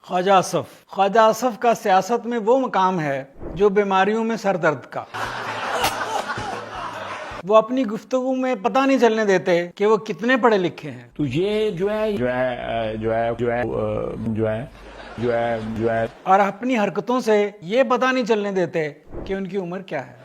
ख्वाजा आसफ का सियासत में वो मकाम है जो बीमारियों में सर दर्द का। वो अपनी गुफ्तगू में पता नहीं चलने देते कि वो कितने पढ़े लिखे हैं। तो ये जो है और अपनी हरकतों से ये पता नहीं चलने देते कि उनकी उम्र क्या है।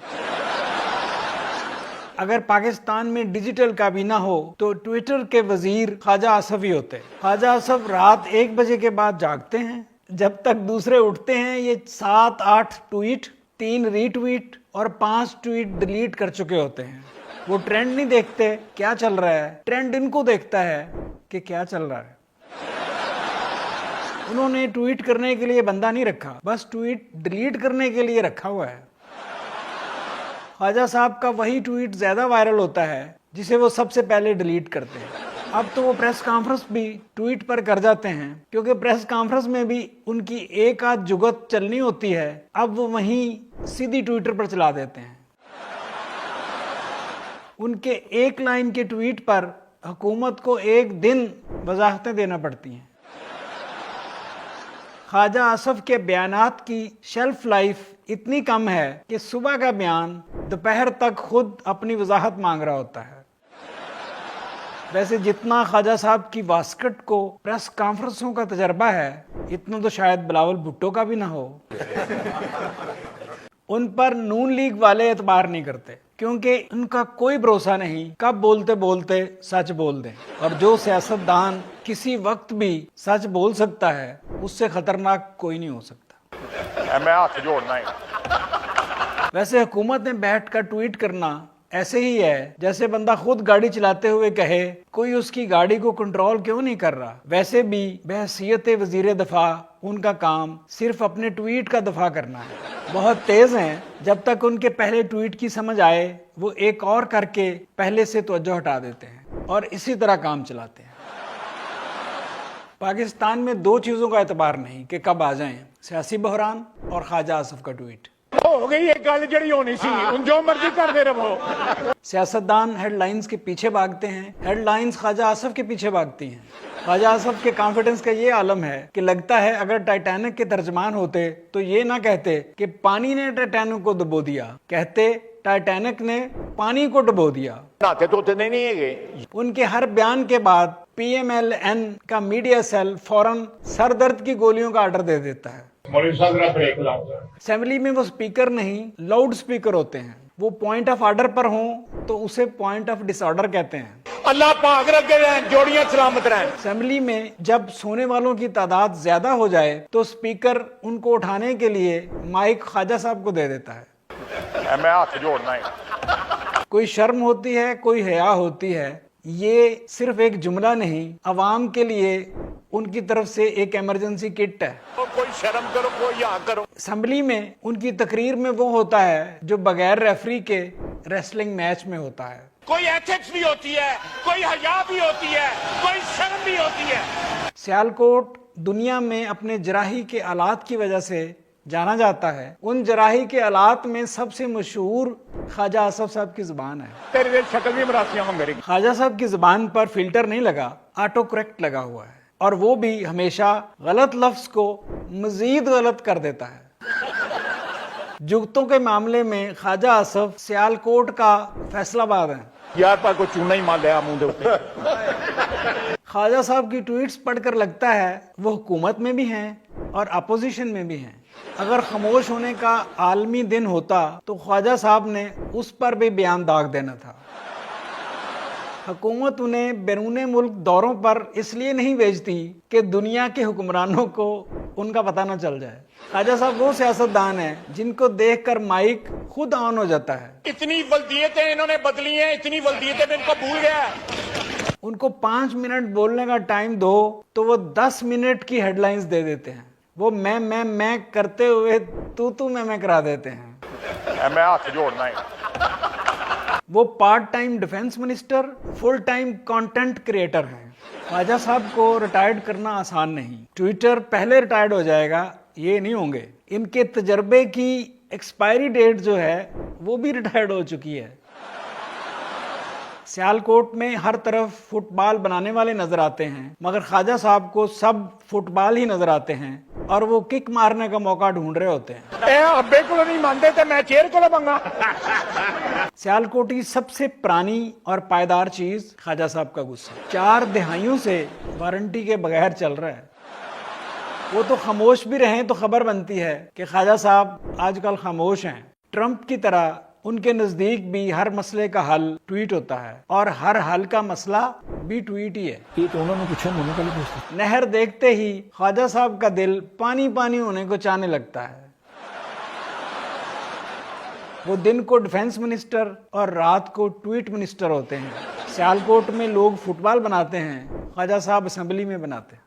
अगर पाकिस्तान में डिजिटल काबीना हो तो ट्विटर के वजीर ख्वाजा आसफ ही होते। ख्वाजा आसफ रात 1 बजे के बाद जागते हैं, जब तक दूसरे उठते हैं ये 7-8 ट्वीट, 3 रीट्वीट और 5 ट्वीट डिलीट कर चुके होते हैं। वो ट्रेंड नहीं देखते क्या चल रहा है, ट्रेंड इनको देखता है कि क्या चल रहा है। उन्होंने ट्वीट करने के लिए बंदा नहीं रखा, बस ट्वीट डिलीट करने के लिए रखा हुआ है। ख्वाजा साहब का वही ट्वीट ज्यादा वायरल होता है जिसे वो सबसे पहले डिलीट करते हैं। अब तो वो प्रेस कॉन्फ्रेंस भी ट्वीट पर कर जाते हैं, क्योंकि प्रेस कॉन्फ्रेंस में भी उनकी एक आध जुगत चलनी होती है, अब वो वहीं सीधी ट्विटर पर चला देते हैं। उनके एक लाइन के ट्वीट पर हुकूमत को 1 दिन वजाहतें देना पड़ती हैं। ख्वाजा आसफ के बयानात की शेल्फ लाइफ इतनी कम है कि सुबह का बयान दोपहर तक खुद अपनी वजाहत मांग रहा होता है। वैसे जितना ख्वाजा साहब की वास्कट को प्रेस कॉन्फ्रेंसों का तजर्बा है, इतना तो शायद बिलावल भुट्टो का भी ना हो। उन पर नून लीग वाले एतबार नहीं करते, क्योंकि उनका कोई भरोसा नहीं कब बोलते बोलते सच बोल दें। और जो सियासतदान किसी वक्त भी सच बोल सकता है, उससे खतरनाक कोई नहीं हो सकता। मैं हाथ जोड़ना है। वैसे हुकूमत ने बैठ कर ट्वीट करना ऐसे ही है जैसे बंदा खुद गाड़ी चलाते हुए कहे कोई उसकी गाड़ी को कंट्रोल क्यों नहीं कर रहा। वैसे भी बहसीयत वजीर दफा उनका काम सिर्फ अपने ट्वीट का दफा करना है। बहुत तेज हैं, जब तक उनके पहले ट्वीट की समझ आए वो एक और करके पहले से तवज्जो हटा देते हैं और इसी तरह काम चलाते हैं। पाकिस्तान में 2 चीजों का एतबार नहीं कि कब आ जाएं, सियासी बहरान और ख्वाजा आसफ का ट्वीट। हो गई एक गल जड़ी होनी सी, उन जो मर्जी करते रहो। सियासतदान हेडलाइंस के पीछे भागते हैं, हेडलाइंस ख्वाजा आसफ के पीछे भागती हैं। ख्वाजा आसफ के कॉन्फिडेंस का ये आलम है कि लगता है अगर टाइटैनिक के तर्जमान होते तो ये ना कहते कि पानी ने टाइटैनिक को डुबो दिया, कहते टाइटैनिक ने पानी को डुबो दिया। नाते तो उतने नहीं है। उनके हर बयान के बाद PMLN का मीडिया सेल फौरन सर दर्द की गोलियों का ऑर्डर दे देता है। असेंबली में वो स्पीकर नहीं, लाउड स्पीकर होते हैं। वो पॉइंट ऑफ ऑर्डर पर हों तो उसे पॉइंट ऑफ डिसऑर्डर कहते हैं। अल्लाह पाक रखे रहें, जोड़ियां सलामत रहें। असेंबली में जब सोने वालों की तादाद ज्यादा हो जाए तो स्पीकर उनको उठाने के लिए माइक ख्वाजा साहब को दे देता है। मैं हाथ जोड़ना है। कोई शर्म होती है, कोई हया होती है। ये सिर्फ एक जुमला नहीं, अवाम के लिए उनकी तरफ से एक इमरजेंसी किट है। कोई शर्म करो, कोई यहाँ करो। असेंबली में उनकी तकरीर में वो होता है जो बगैर रेफरी के रेसलिंग मैच में होता है। कोई एथिक्स भी होती है, कोई हया भी होती है, कोई शर्म भी होती है। सियालकोट दुनिया में अपने जराही के आलात की वजह से जाना जाता है। उन जराही के आलात में सबसे मशहूर ख्वाजा आसफ साहब की जुबान है। तेरी शक्ल भी मरासियां मेरी। ख्वाजा साहब की जुबान पर फिल्टर नहीं लगा, ऑटो करेक्ट लगा हुआ है, और वो भी हमेशा गलत लफ्ज को मजीद गलत कर देता है। जुगतों के मामले में ख्वाजा आसफ सियालकोट का फैसलाबाद है। यार पर को चूना ही मार लिया मुंह दे ऊपर। ख्वाजा साहब की ट्वीट्स पढ़कर लगता है वो हुकूमत में भी हैं और अपोजिशन में भी हैं। अगर खामोश होने का आलमी दिन होता तो ख्वाजा साहब ने उस पर भी बयान दाग देना था। हुकूमत उन्हें बैरूने मुल्क दौरों पर इसलिए नहीं भेजती कि दुनिया के हुक्मरानों को उनका पता न चल जाए। ख्वाजा साहब वो सियासतदान हैं जिनको देखकर माइक खुद ऑन हो जाता है। इतनी वल्दियतें इन्होंने बदली हैं, इतनी वल्दियतें मैं इनको भूल गया। उनको 5 मिनट बोलने का टाइम दो तो वो 10 मिनट की हेडलाइंस दे देते हैं। वो मैं करते हुए तू मैं करा देते हैं। मैं हाथ जोड़ना है। वो part time defence minister, full time content creator हैं। ख्वाजा साहब को रिटायर्ड करना आसान नहीं। ट्विटर पहले रिटायर्ड हो जाएगा, ये नहीं होंगे। इनके तजर्बे की एक्सपायरी डेट जो है वो भी रिटायर्ड हो चुकी है। सियालकोट में हर तरफ फुटबॉल बनाने वाले नजर आते हैं, मगर ख्वाजा साहब को सब फुटबॉल ही नजर आते हैं। और वो किक मारने का मौका ढूंढ रहे होते हैं। ए अब्बे को नहीं मानते थे, मैं चेयर को लबंगा। सियालकोट की सबसे पुरानी और पायदार चीज ख्वाजा साहब का गुस्सा 4 दहाइयों से वारंटी के बगैर चल रहा है। वो तो खामोश भी रहे तो खबर बनती है कि ख्वाजा साहब आजकल खामोश हैं। ट्रंप की तरह उनके नजदीक भी हर मसले का हल ट्वीट होता है और हर हल का मसला भी ट्वीट ही है। ये तो उन्होंने पूछा, मैंने कल पूछा। नहर देखते ही ख्वाजा साहब का दिल पानी पानी होने को चाहने लगता है। वो दिन को डिफेंस मिनिस्टर और रात को ट्वीट मिनिस्टर होते हैं। सियालकोट में लोग फुटबॉल बनाते हैं, ख्वाजा साहब असेंबली में बनाते हैं।